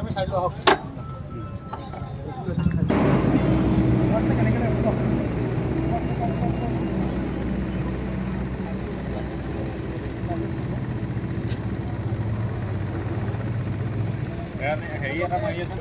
আমি চাই লোৱা হওক হেৰি এটা মাৰি আছে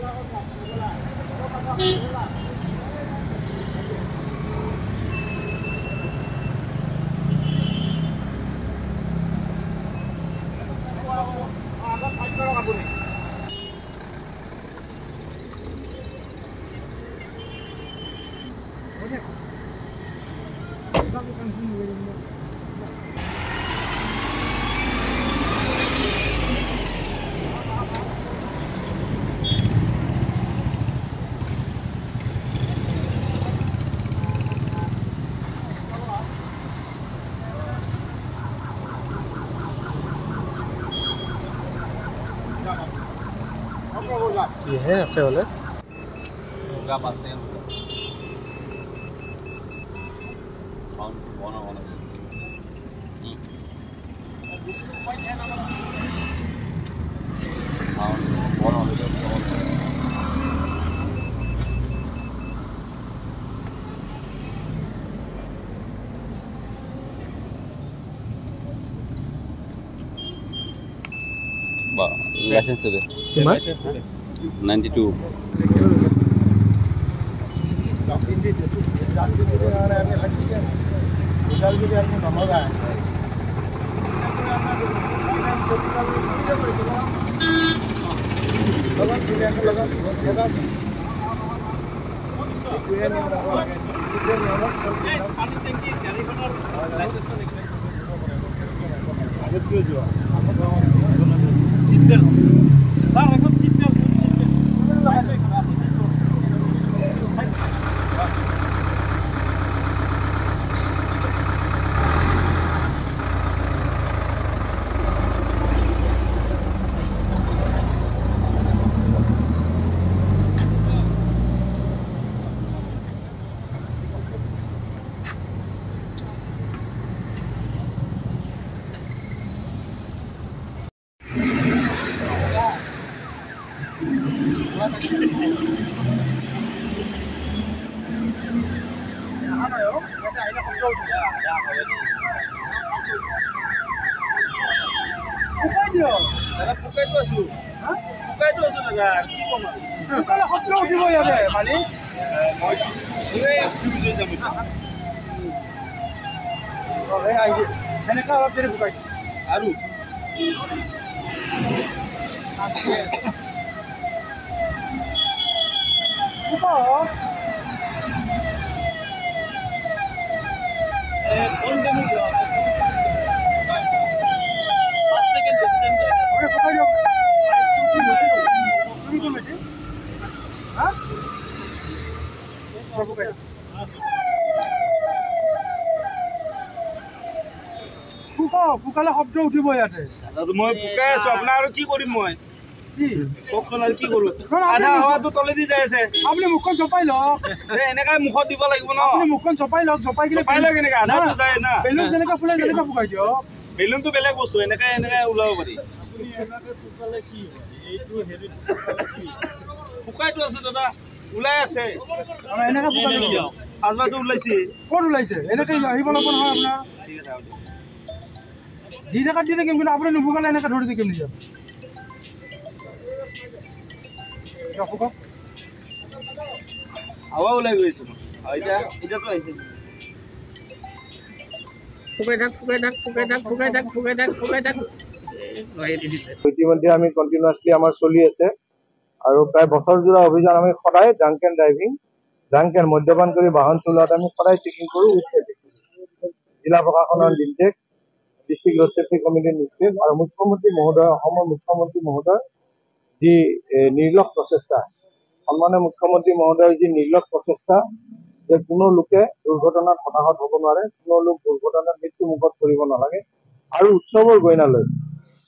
কিহে আছে হলে লাইসেন্স হবে 92 ফুকালে শব্দ উঠিব ইয়াতে মই ফুকাই আছো আপোনাৰ আৰু কি কৰিম মই কি কওকচোন আৰু কি কৰো আধা হাৱাটো তলেদি যাই আছে আপুনি মুখখন চপাই লওক এনেকাই মুখত দিব লাগিব ন আপুনি মুখখন চপাই লওক চপাই কিনে চপাই লওক এনেকা আধাটো যায় না বেলুন যেনেকা ফুলে যেনেকা ফুকাই দিয়ক বেলুনটো বেলেগ বস্তু এনেকাই ওলাব পাৰি ফুকাইটো আছে দাদা ওলাই আছে এনেকা ফুকাই দিয়ক আজবাটো ওলাইছে ক'ত ওলাইছে এনেকে আহিব লাগিব নহয় আপোনাৰ ঠিক আছে দি থাকাত দি থাকিম কিন্তু আপুনি নুফুকালে এনেকে ধৰি থাকিম নিজে হাৱা ওলাই গৈ আছে এতিয়াতো আহিছে ইতিমধ্যে আমি কন্টিনিউয়াসলি আমাৰ চলি আছে আৰু প্ৰায় বছৰজোৰা অভিযান আমি সদায় drunk and driving drunk and মদ্যপান কৰি বাহন চলোৱাত আমি সদায় চেকিং কৰোঁ জিলা প্ৰশাসনৰ নিৰ্দেশ ডিষ্ট্ৰিক্ট ৰোড ছেফটি কমিটিৰ নিৰ্দেশ আৰু মুখ্যমন্ত্ৰী মহোদয় অসমৰ মুখ্যমন্ত্ৰী মহোদয় যি নিৰ্লগ প্ৰচেষ্টা সন্মানীয় মুখ্যমন্ত্ৰী মহোদয়ৰ যি নিৰ্লগ প্ৰচেষ্টা যে কোনো লোকে দুৰ্ঘটনাত হতাহত হ'ব নোৱাৰে কোনো লোক দুৰ্ঘটনাত মৃত্যু মুখত পৰিব নালাগে আৰু উৎসৱৰ গইনালৈ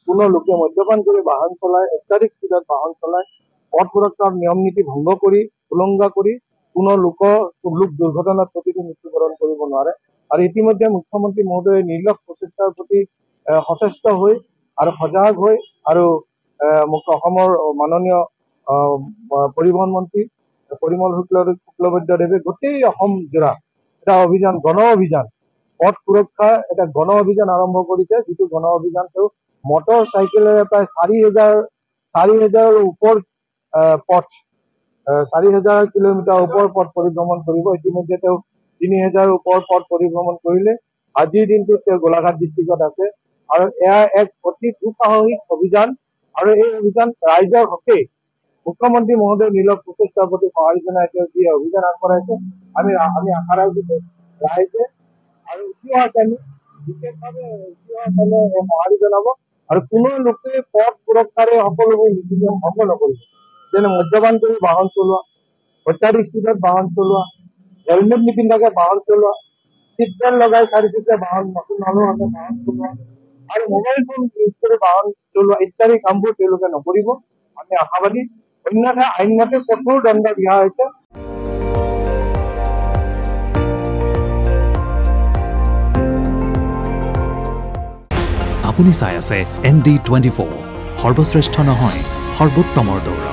কোনো লোকে মদ্যপান কৰি বাহন চলায় অত্যাধিক স্পীডত বাহন চলায় পথ সুৰক্ষাৰ নিয়ম নীতি ভংগ কৰি উলংঘা কৰি কোনো লোক দুৰ্ঘটনাত প্ৰতিটো মৃত্যুবৰণ কৰিব নোৱাৰে আৰু ইতিমধ্যে মুখ্যমন্ত্ৰী মহোদয়ে নিৰ্লগ প্ৰচেষ্টাৰ প্ৰতি সচেষ্ট হৈ আৰু সজাগ হৈ আৰু অসমৰ মাননীয় পৰিবহণ মন্ত্ৰী পৰিমল শুক্লবৈদ্যদেৱে গোটেই অসম জোৰা এটা অভিযান গণ অভিযান পথ সুৰক্ষা এটা গণ অভিযান আৰম্ভ কৰিছে যিটো গণ অভিযান তেওঁ মটৰ চাইকেলেৰে প্ৰায় 4,000 ওপৰ পথ 4,000 কিলোমিটাৰ ওপৰ পথ পৰিভ্ৰমণ কৰিব ইতিমধ্যে তেওঁ 3,000 ওপৰ পথ পৰিভ্ৰমণ কৰিলে আজিৰ দিনটোত তেওঁ গোলাঘাট ডিষ্ট্ৰিক্টত আছে আৰু এয়া এক অতি দুঃসাহসিক অভিযান আৰু এই অভিযান ৰাইজৰ হকে মুখ্যমন্ত্ৰী মহোদয় নীলক প্ৰচেষ্টাৰ প্ৰতি সঁহাৰি জনাই তেওঁ যি অভিযান আগবঢ়াইছে আমি আশা ৰাখিছো ৰাইজে আৰু উঠি অহা চামে বিশেষভাৱে সঁহাৰি জনাব আৰু কোনো লোকে পথ সুৰক্ষাৰে সকলোবোৰ নীতি নিয়ম ভংগ নকৰিব যেনে মদ্যপান কৰি বাহন চলোৱা অত্যাধিক স্পীডত বাহন চলোৱা হেলমেট নিপিন্ধাকে বাহন চলোৱা চিট বেল্ট লগাই 4-চকীয়া বাহন নতুন মানুহৰ বাহন চলোৱা আৰু মোবাইল ফোন ইউজ কৰি বাহন চলোৱা ইত্যাদি কামবোৰ তেওঁলোকে নকৰিব আমি আশাবাদী অন্যথা আইনমতে কঠোৰ দণ্ড বিহা হৈছে আপুনি চাই আছে ND24 সৰ্বশ্ৰেষ্ঠ নহয় সৰ্বোত্তমৰ দৌৰ